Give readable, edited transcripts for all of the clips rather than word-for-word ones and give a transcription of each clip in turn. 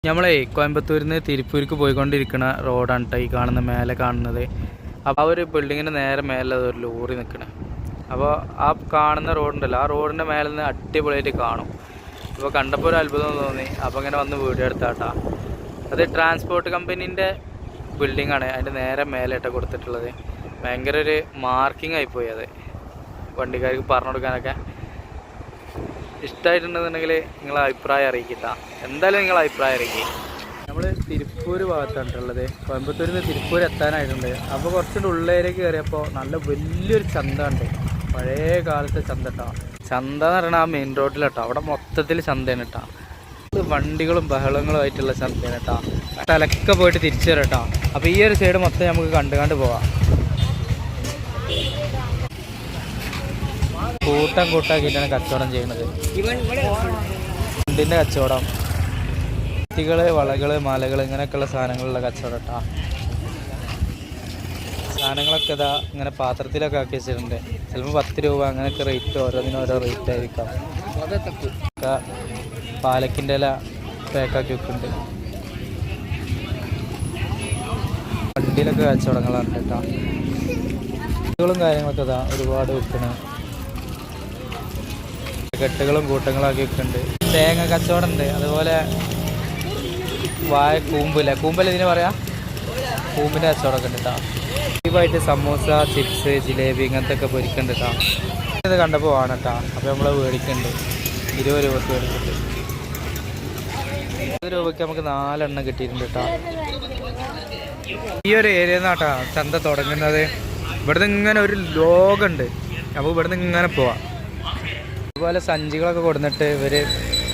നമ്മളെ കോയമ്പത്തൂരിൽ നിന്ന് തിരുപ്പൂർക്ക് പോയിക്കൊണ്ടിരിക്കുന്ന റോഡാണ് കേട്ടോ ഈ കാണുന്ന മേലെ കാണുന്നത്. അപ്പോൾ ആ ഒരു ബിൽഡിങ്ങിൻ്റെ നേരെ മേലെ ഒരു ലോറി നിൽക്കണം. അപ്പോൾ ആ കാണുന്ന റോഡുണ്ടല്ലോ, ആ റോഡിൻ്റെ മേലെ നിന്ന് അടിപൊളിയായിട്ട് കാണും. അപ്പോൾ കണ്ടപ്പോൾ ഒരു അത്ഭുതം തോന്നി. അപ്പോൾ ഇങ്ങനെ വന്ന് വീഡിയോ എടുത്താട്ടാ. അത് ട്രാൻസ്പോർട്ട് കമ്പനീൻ്റെ ബിൽഡിങ്ങാണ്, അതിൻ്റെ നേരെ മേലെ ഇട്ട കൊടുത്തിട്ടുള്ളത്. ഭയങ്കര ഒരു മാർക്കിംഗ് ആയിപ്പോയി അത് വണ്ടിക്കാർക്ക് പറഞ്ഞു കൊടുക്കാനൊക്കെ. ഇഷ്ടമായിട്ടുണ്ടെന്നുണ്ടെങ്കിൽ നിങ്ങളെ അഭിപ്രായം അറിയിക്കട്ടാ. എന്തായാലും നിങ്ങളെ അഭിപ്രായം അറിയിക്കും. നമ്മൾ തിരുപ്പൂർ ഭാഗത്താണ് ഉള്ളത്. കോയമ്പത്തൂരിൽ നിന്ന് തിരുപ്പൂർ എത്താനായിട്ടുണ്ട്. അപ്പോൾ കുറച്ചുകൂടെ ഉള്ളേലേക്ക് കയറിയപ്പോൾ നല്ല വലിയൊരു ചന്ത ഉണ്ട്, പഴയ കാലത്തെ ചന്ത കേട്ടോ. ചന്ത എന്ന് പറയുന്നത് ആ മെയിൻ റോഡിലാട്ടോ, അവിടെ മൊത്തത്തിൽ ചന്തയാണ് കേട്ടോ. വണ്ടികളും ബഹളങ്ങളും ആയിട്ടുള്ള ചന്തയാണ് കേട്ടോ. തലക്കെ പോയിട്ട് തിരിച്ചു വരാം കേട്ടോ. അപ്പോൾ ഈ ഒരു സൈഡ് മൊത്തം നമുക്ക് കണ്ട് പോവാം. കൂട്ടാക്കിയിട്ടാണ് കച്ചവടം ചെയ്യുന്നത്. വണ്ടിൻ്റെ കച്ചവടം, കുട്ടികൾ, വളകൾ, മാലകൾ, ഇങ്ങനെയൊക്കെയുള്ള സാധനങ്ങളുള്ള കച്ചവടം കേട്ടോ. സാധനങ്ങളൊക്കെ ഇതാ ഇങ്ങനെ പാത്രത്തിലൊക്കെ ആക്കി വെച്ചിട്ടുണ്ട്. ചിലപ്പോൾ 10 രൂപ അങ്ങനെയൊക്കെ റേറ്റ്, ഓരോന്നിനും ഓരോ റേറ്റ് ആയിരിക്കാം. പാലക്കിൻ്റെ ഇല പാക്കാക്കി വെക്കുന്നുണ്ട്. വണ്ടിയിലൊക്കെ കച്ചവടങ്ങളാണ് കേട്ടോ. കുട്ടികളും കാര്യങ്ങളൊക്കെ ഇതാ ഒരുപാട് വെക്കണം. കെട്ടുകളും കൂട്ടങ്ങളാക്കി വെക്കുന്നുണ്ട്. തേങ്ങ കച്ചവടം ഉണ്ട്. അതുപോലെ കൂമ്പല ഇതിന് പറയാം, കൂമ്പിൻ്റെ കച്ചവടമൊക്കെ ഉണ്ട് കേട്ടോ. ലൈവായിട്ട് സമൂസ, ചിപ്സ്, ജിലേബി ഇങ്ങനത്തെ ഒക്കെ പൊരിക്കുന്നുണ്ട് കേട്ടോ. ഇത് കണ്ടപ്പോൾ ആണ് കേട്ടോ. അപ്പോൾ നമ്മൾ മേടിക്കുന്നുണ്ട്. 20 രൂപയ്ക്ക് മേടിച്ചിട്ട് 20 രൂപയ്ക്ക് നമുക്ക് 4 എണ്ണം കിട്ടിയിട്ടുണ്ട് കേട്ടോ. ഈ ഒരു ഏരിയ നിന്നാട്ടോ ചന്ത തുടങ്ങുന്നത്. ഇവിടുന്ന് ഇങ്ങനെ ഒരു ലോഗുണ്ട്. അപ്പോൾ ഇവിടുന്ന് ഇങ്ങനെ പോവാം. അതുപോലെ സഞ്ചികളൊക്കെ കൊടുത്തിട്ട് ഇവർ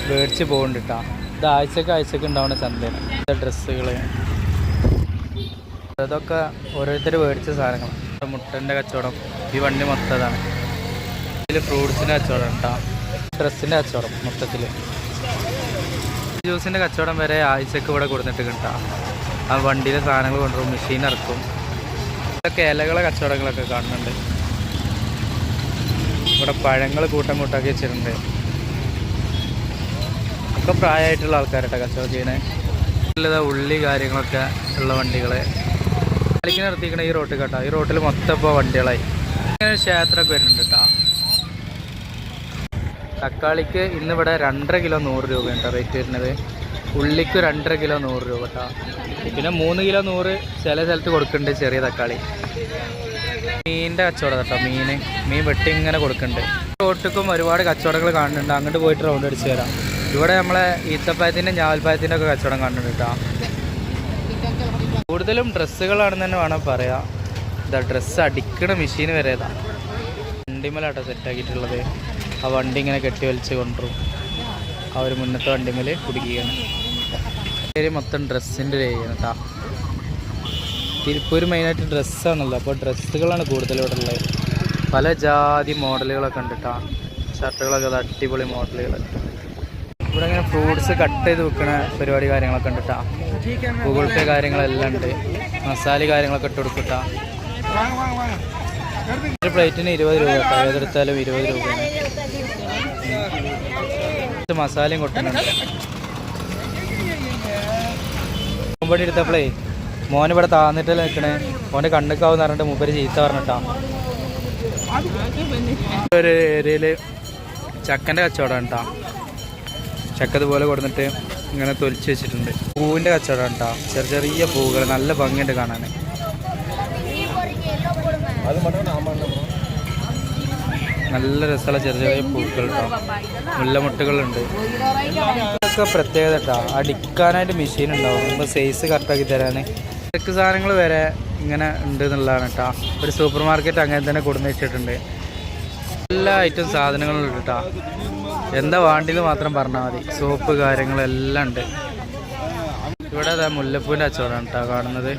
മേടിച്ച് പോകുന്നുണ്ട് കേട്ടോ. ഇത് ആഴ്ചക്ക് ഉണ്ടാവുന്ന ചന്തയാണ്. ഡ്രസ്സുകൾ, അതൊക്കെ ഓരോരുത്തർ മേടിച്ച സാധനങ്ങളാണ്. മുട്ടൻ്റെ കച്ചവടം, ഈ വണ്ടി മൊത്തതാണ്. ഇതിൽ ഫ്രൂട്ട്സിൻ്റെ കച്ചവടം കേട്ടോ. ഡ്രസ്സിൻ്റെ കച്ചവടം മൊത്തത്തിൽ. ജ്യൂസിൻ്റെ കച്ചവടം വരെ ആഴ്ചക്ക് ഇവിടെ കൊടുത്തിട്ട് കിട്ടാം. ആ വണ്ടിയിലെ സാധനങ്ങൾ കൊണ്ടുവരും, മെഷീൻ ഇറക്കും. ഇതൊക്കെ ഇലകളെ കച്ചവടങ്ങളൊക്കെ കാണുന്നുണ്ട്. ഇവിടെ പഴങ്ങൾ കൂട്ടാക്കി വെച്ചിട്ടുണ്ട്. ഒക്കെ പ്രായമായിട്ടുള്ള ആൾക്കാരട്ടെ കച്ചവടം ചെയ്യണേ. നല്ലതാ ഉള്ളി കാര്യങ്ങളൊക്കെ ഉള്ള വണ്ടികൾ കളിക്കാൻ നിർത്തിക്കണ ഈ റോട്ടിൽ കേട്ടോ. ഈ റോട്ടിൽ മൊത്തം ഇപ്പോൾ വണ്ടികളായി. ഇങ്ങനെ ക്ഷേത്രമൊക്കെ വരുന്നുണ്ട് കേട്ടോ. തക്കാളിക്ക് ഇന്നിവിടെ 2.5 കിലോ 100 രൂപയാണ് കേട്ടോ റേറ്റ് വരുന്നത്. ഉള്ളിക്ക് 2.5 കിലോ 100 രൂപ കേട്ടോ. പിന്നെ 3 കിലോ 100 ചില സ്ഥലത്ത് കൊടുക്കുന്നുണ്ട് ചെറിയ തക്കാളി. മീനിൻ്റെ കച്ചവടം കേട്ടോ. മീൻ വെട്ടി ഇങ്ങനെ കൊടുക്കുന്നുണ്ട്. റോട്ടിക്കും ഒരുപാട് കച്ചവടങ്ങൾ കാണുന്നുണ്ട്. അങ്ങോട്ട് പോയിട്ട് റൗണ്ട് അടിച്ച് വരാം. ഇവിടെ നമ്മളെ ഈത്തപ്പഴത്തിൻ്റെ ഞാവൽപ്പഴത്തിൻ്റെ ഒക്കെ കച്ചവടം കാണുന്നുണ്ട് കേട്ടോ. കൂടുതലും ഡ്രസ്സുകളാണെന്ന് തന്നെ വേണം പറയാം. ഇതാ ഡ്രസ്സ് അടിക്കണ മെഷീൻ വരെ ഇതാ വണ്ടിമേലാട്ടോ സെറ്റാക്കിയിട്ടുള്ളത്. ആ വണ്ടി ഇങ്ങനെ കെട്ടി വലിച്ച് കൊണ്ടുവരും. ആ ഒരു മുന്നത്തെ വണ്ടിമേൽ കുടിക്കുകയാണ്. ഏരിയ മൊത്തം ഡ്രസ്സിൻ്റെ ഒരു ഏരിയ കേട്ടോ. തിരുപ്പൂർ മെയിനായിട്ട് ഡ്രസ്സാണല്ലോ. അപ്പോൾ ഡ്രസ്സുകളാണ് കൂടുതലിവിടെ ഉള്ളത്. പല ജാതി മോഡലുകളൊക്കെ ഉണ്ട് കേട്ടോ. ഷർട്ടുകളൊക്കെ അത് അടിപൊളി മോഡലുകൾ. ഇവിടെ ഇങ്ങനെ ഫ്രൂട്ട്സ് കട്ട് ചെയ്ത് വെക്കണ പരിപാടി കാര്യങ്ങളൊക്കെ ഉണ്ട് കേട്ടോ. ഗൂഗിൾ പേ കാര്യങ്ങളെല്ലാം ഉണ്ട്. മസാല കാര്യങ്ങളൊക്കെ ഇട്ട് കൊടുക്കും കേട്ടോ. ഒരു പ്ലേറ്റിന് 20 രൂപ കേട്ടോ. ഏതെടുത്താലും 20 രൂപയാണ്. മസാലയും കൊട്ടുന്നുണ്ട്. മുമ്പടി എടുത്തപ്പോഴേ മോൻ ഇവിടെ താന്നിട്ടല്ലേ നിൽക്കണേ. മോൻ്റെ കണ്ണുക്കാവെന്ന് പറഞ്ഞിട്ട് മൂപ്പര് ചീത്ത പറഞ്ഞിട്ടാ. ഒരു ഏരിയയിൽ ചക്കൻ്റെ കച്ചവടം കേട്ടോ. ചക്ക ഇതുപോലെ കൊടുത്തിട്ട് ഇങ്ങനെ തൊലിച്ച് വെച്ചിട്ടുണ്ട്. പൂവിൻ്റെ കച്ചവടം കേട്ടോ. ചെറിയ പൂവുകൾ നല്ല ഭംഗിയുണ്ട് കാണാൻ. നല്ല രസമുള്ള ചെറിയ പൂക്കൾ കേട്ടോ. മുല്ലമുട്ടുകളുണ്ട്. ഇതൊക്കെ പ്രത്യേകത കേട്ടോ. അടിക്കാനായിട്ട് മെഷീൻ ഉണ്ടാവും. നമ്മൾ സൈസ് കറക്റ്റാക്കി തരാൻ. ഇതൊക്കെ സാധനങ്ങൾ വരെ ഇങ്ങനെ ഉണ്ട് എന്നുള്ളതാണ് കേട്ടോ. ഒരു സൂപ്പർ മാർക്കറ്റ് അങ്ങനെ തന്നെ കൊടുന്ന് വെച്ചിട്ടുണ്ട്. എല്ലാ ഐറ്റം സാധനങ്ങളും ഉണ്ട് കേട്ടോ. എന്താ വേണ്ടിയെന്ന് മാത്രം പറഞ്ഞാൽ മതി. സോപ്പ് കാര്യങ്ങളെല്ലാം ഉണ്ട്. ഇവിടെ അതാ മുല്ലപ്പൂവിൻ്റെ കച്ചവടമാണ് കേട്ടോ കാണുന്നത്.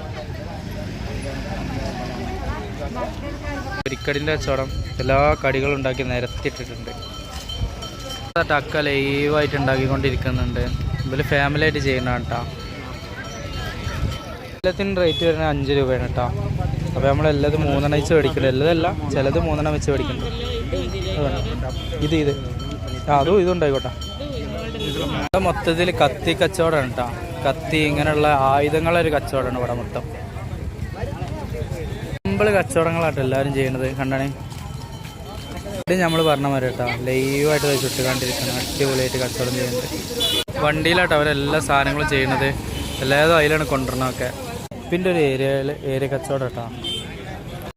പൊരിക്കടിൻ്റെ കച്ചവടം. എല്ലാ കടികളും ഉണ്ടാക്കി നിരത്തിയിട്ടിട്ടുണ്ട്. ടക്ക ലൈവായിട്ട് ഉണ്ടാക്കിക്കൊണ്ടിരിക്കുന്നുണ്ട്. ഇതിൽ ഫാമിലി ആയിട്ട് ചെയ്യുന്നതാണ് കേട്ടോ. എല്ലാത്തിനും റേറ്റ് വരുന്നത് 5 രൂപയാണ് കേട്ടോ. അപ്പോൾ നമ്മളെല്ലതും 3 എണ്ണം വെച്ച് മേടിക്കുന്നുണ്ട്. എല്ലതല്ല, ചിലത് 3 എണ്ണം വെച്ച് മേടിക്കുന്നുണ്ട്. അതും ഇതുണ്ടായിക്കോട്ടെ. മൊത്തത്തിൽ കത്തി കച്ചവടമാണ് കേട്ടോ. കത്തി ഇങ്ങനെയുള്ള ആയുധങ്ങളൊരു കച്ചവടമാണ് ഇവിടെ മൊത്തം. സിമ്പിൾ കച്ചവടങ്ങളാട്ടോ എല്ലാവരും ചെയ്യണത്. കണ്ടാണേ ഇത് നമ്മൾ പറഞ്ഞ മാതിരി കേട്ടോ ലൈവായിട്ട് ചുട്ട് കണ്ടിരിക്കണം. അടിപൊളിയായിട്ട് കച്ചവടം ചെയ്യുന്നത് വണ്ടിയിലാട്ടോ അവരെല്ലാ സാധനങ്ങളും ചെയ്യണത്. എല്ലാതും അതിലാണ് കൊണ്ടുവരണമൊക്കെ. പിന്നെ ഒരു ഏരിയ കച്ചവടം കേട്ടോ.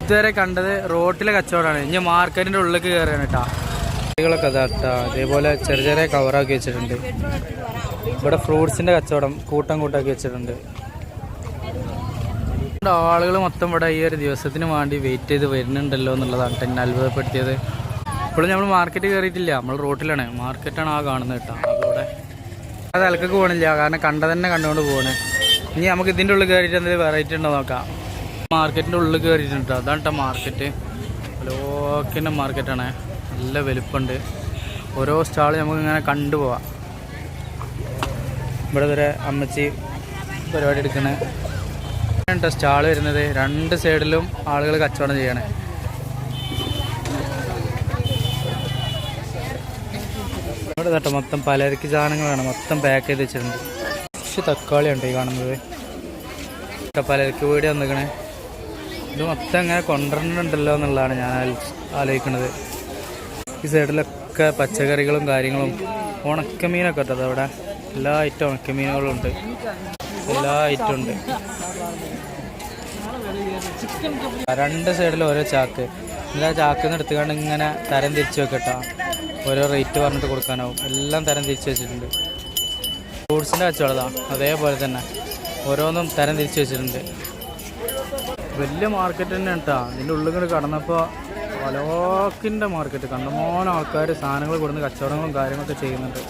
ഇതുവരെ കണ്ടത് റോട്ടിലെ കച്ചവടമാണ്. ഇനി മാർക്കറ്റിൻ്റെ ഉള്ളിലേക്ക് കയറുകയാണ് കേട്ടോ. കുട്ടികളൊക്കെ അതാട്ടോ അതേപോലെ ചെറിയ ചെറിയ കവറാക്കി വെച്ചിട്ടുണ്ട്. ഇവിടെ ഫ്രൂട്ട്സിൻ്റെ കച്ചവടം കൂട്ടാക്കി വെച്ചിട്ടുണ്ട്. ആളുകൾ മൊത്തം ഇവിടെ ഈ ഒരു ദിവസത്തിന് വേണ്ടി വെയിറ്റ് ചെയ്ത് വരുന്നുണ്ടല്ലോ എന്നുള്ളതാണ് എന്നെ അത്ഭുതപ്പെടുത്തിയത്. ഇപ്പോഴും നമ്മൾ മാർക്കറ്റ് കയറിയിട്ടില്ല, നമ്മൾ റോട്ടിലാണ്. മാർക്കറ്റാണ് ആ കാണുന്നത് കേട്ടോ. അവിടെ അത് ഇലക്കൊക്കെ പോകണില്ല, കാരണം കണ്ടതന്നെ കണ്ടുകൊണ്ട് പോകണേ. ഇനി നമുക്ക് ഇതിൻ്റെ ഉള്ളിൽ കയറിയിട്ട് എന്തെങ്കിലും വെറൈറ്റി ഉണ്ടോ നോക്കാം. മാർക്കറ്റിൻ്റെ ഉള്ളിൽ കയറിയിട്ടുണ്ട്. അതാണ് കേട്ടോ മാർക്കറ്റ്. ലോക്കിൻ്റെ മാർക്കറ്റാണ്. നല്ല വലുപ്പമുണ്ട്. ഓരോ സ്റ്റാൾ നമുക്കിങ്ങനെ കണ്ടുപോവാം. ഇവിടെ വരെ അമ്മച്ചി പരിപാടി എടുക്കണേ കേട്ടോ. സ്റ്റാൾ വരുന്നത് രണ്ട് സൈഡിലും ആളുകൾ കച്ചവടം ചെയ്യണേ. ഇവിടെ കേട്ടോ മൊത്തം പലചരക്ക് സാധനങ്ങളാണ് മൊത്തം പാക്ക് ചെയ്ത് വെച്ചിട്ടുണ്ട്. പക്ഷെ തക്കാളിയുണ്ട് ഈ കാണുന്നത്. പലചരക്ക് വീട് വന്നിക്കണേ. ഇത് മൊത്തം ഇങ്ങനെ കൊണ്ടുവരുന്നുണ്ടല്ലോ എന്നുള്ളതാണ് ഞാൻ ആലോചിക്കുന്നത്. ഈ സൈഡിലൊക്കെ പച്ചക്കറികളും കാര്യങ്ങളും ഉണക്കമീനൊക്കെ കേട്ടോ. അവിടെ എല്ലാ ഐറ്റം ഉണക്കമീനുകളും ഉണ്ട്. എല്ലാ ഐറ്റം ഉണ്ട്. രണ്ട് സൈഡിലും ഓരോ ചാക്ക്. എല്ലാ ചാക്കിൽ നിന്ന് എടുത്തുകൊണ്ട് ഇങ്ങനെ തരം തിരിച്ച് വെക്കട്ടോ. ഓരോ റേറ്റ് പറഞ്ഞിട്ട് കൊടുക്കാനാവും. എല്ലാം തരം തിരിച്ച് വെച്ചിട്ടുണ്ട്. ഫ്രൂട്ട്സിൻ്റെ കച്ചവടം അതേപോലെ തന്നെ ഓരോന്നും തരം തിരിച്ച് വെച്ചിട്ടുണ്ട്. വലിയ മാർക്കറ്റ് തന്നെ കേട്ടോ. ഇതിൻ്റെ ഉള്ളിൽ കൂടെ കടന്നപ്പോൾ പലോക്കിൻ്റെ മാർക്കറ്റ്. കണ്ടമാനം ആൾക്കാർ സാധനങ്ങൾ കൊടുന്ന് കച്ചവടങ്ങളും കാര്യങ്ങളൊക്കെ ചെയ്യുന്നുണ്ട്.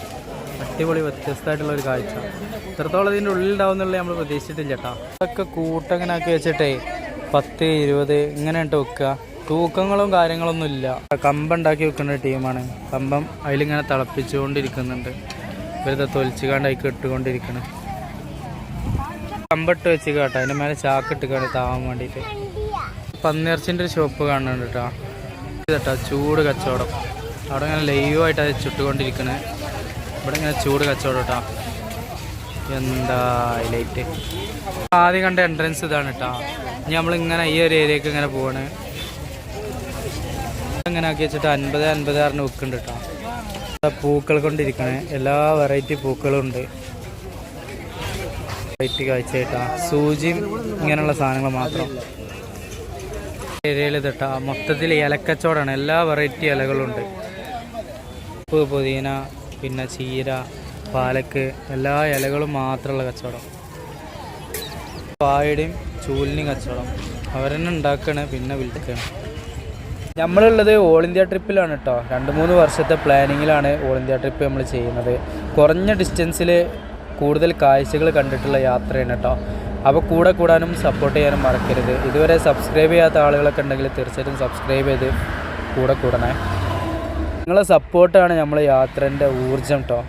അടിപൊളി വ്യത്യസ്തമായിട്ടുള്ളൊരു കാഴ്ച. ഇത്രത്തോളം ഇതിൻ്റെ ഉള്ളിലുണ്ടാവുന്നുള്ള നമ്മൾ പ്രതീക്ഷിച്ചിട്ടില്ല കേട്ടോ. അതൊക്കെ കൂട്ടങ്ങനെ ആക്കി വെച്ചിട്ടേ 10, 20 ഇങ്ങനെ ഇട്ട് വെക്കുക. തൂക്കങ്ങളും കാര്യങ്ങളൊന്നും ഇല്ല. കമ്പുണ്ടാക്കി വെക്കുന്ന ടീമാണ്. കമ്പം അതിലിങ്ങനെ തിളപ്പിച്ചുകൊണ്ടിരിക്കുന്നുണ്ട്. ഇവരത് തൊലിച്ചുകാണ്ട് അതിൽ ഇട്ടുകൊണ്ടിരിക്കണം. കമ്പിട്ട് വെച്ച് കേട്ടോ. അതിൻ്റെ മേലെ ചാക്ക് ഇട്ടുകാണ്ട് താവാൻ വേണ്ടിയിട്ട്. പന്നിയിറച്ചിൻ്റെ ഒരു ഷോപ്പ് കാണുന്നുണ്ട് കേട്ടോ. കേട്ടോ ചൂട് കച്ചവടം. അവിടെ ഇങ്ങനെ ലൈവായിട്ട് അത് ചുട്ടുകൊണ്ടിരിക്കണേ. ഇവിടെ ഇങ്ങനെ ചൂട് കച്ചവടം കേട്ടോ. എന്താ ഹൈലൈറ്റ്. ആദ്യം കണ്ട എൻട്രൻസ് ഇതാണ് കേട്ടോ. ഇനി നമ്മളിങ്ങനെ ഈ ഒരു ഏരിയക്ക് ഇങ്ങനെ പോവാണ്. ഇങ്ങനെ ആക്കി വെച്ചിട്ട് 50 പറഞ്ഞ് വിൽക്കുന്നുണ്ട് കേട്ടോ. പൂക്കൾ കൊണ്ടിരിക്കണേ. എല്ലാ വെറൈറ്റി പൂക്കളും ഉണ്ട്. വെറൈറ്റി കാഴ്ചയായിട്ടാ. സൂചിയും ഇങ്ങനെയുള്ള സാധനങ്ങൾ മാത്രം ഏരിയയിൽ തട്ടാ. മൊത്തത്തിൽ ഇലക്കച്ചവടമാണ്. എല്ലാ വെറൈറ്റി ഇലകളുണ്ട്. ഉപ്പ്, പുതിന, പിന്നെ ചീര, പാലക്ക്, എല്ലാ ഇലകളും മാത്രമുള്ള കച്ചവടം. പായയുടെയും ചൂലിൻ്റെയും കച്ചവടം. അവരെന്നെ ഉണ്ടാക്കണേ പിന്നെ വിൽക്കണം. നമ്മളുള്ളത് ഓൾ ഇന്ത്യ ട്രിപ്പിലാണ് കേട്ടോ. 2-3 വർഷത്തെ പ്ലാനിങ്ങിലാണ് ഓൾ ഇന്ത്യ ട്രിപ്പ് നമ്മൾ ചെയ്യുന്നത്. കുറഞ്ഞ ഡിസ്റ്റൻസിൽ കൂടുതൽ കാഴ്ചകൾ കണ്ടിട്ടുള്ള യാത്രയാണ് കേട്ടോ. അപ്പോൾ കൂടെ കൂടാനും സപ്പോർട്ട് ചെയ്യാനും മറക്കരുത്. ഇതുവരെ സബ്സ്ക്രൈബ് ചെയ്യാത്ത ആളുകളൊക്കെ ഉണ്ടെങ്കിൽ തീർച്ചയായിട്ടും സബ്സ്ക്രൈബ് ചെയ്ത് കൂടെ കൂടണേ. നിങ്ങളെ സപ്പോർട്ടാണ് നമ്മളെ യാത്രേൻ്റെ ഊർജ്ജം കേട്ടോ.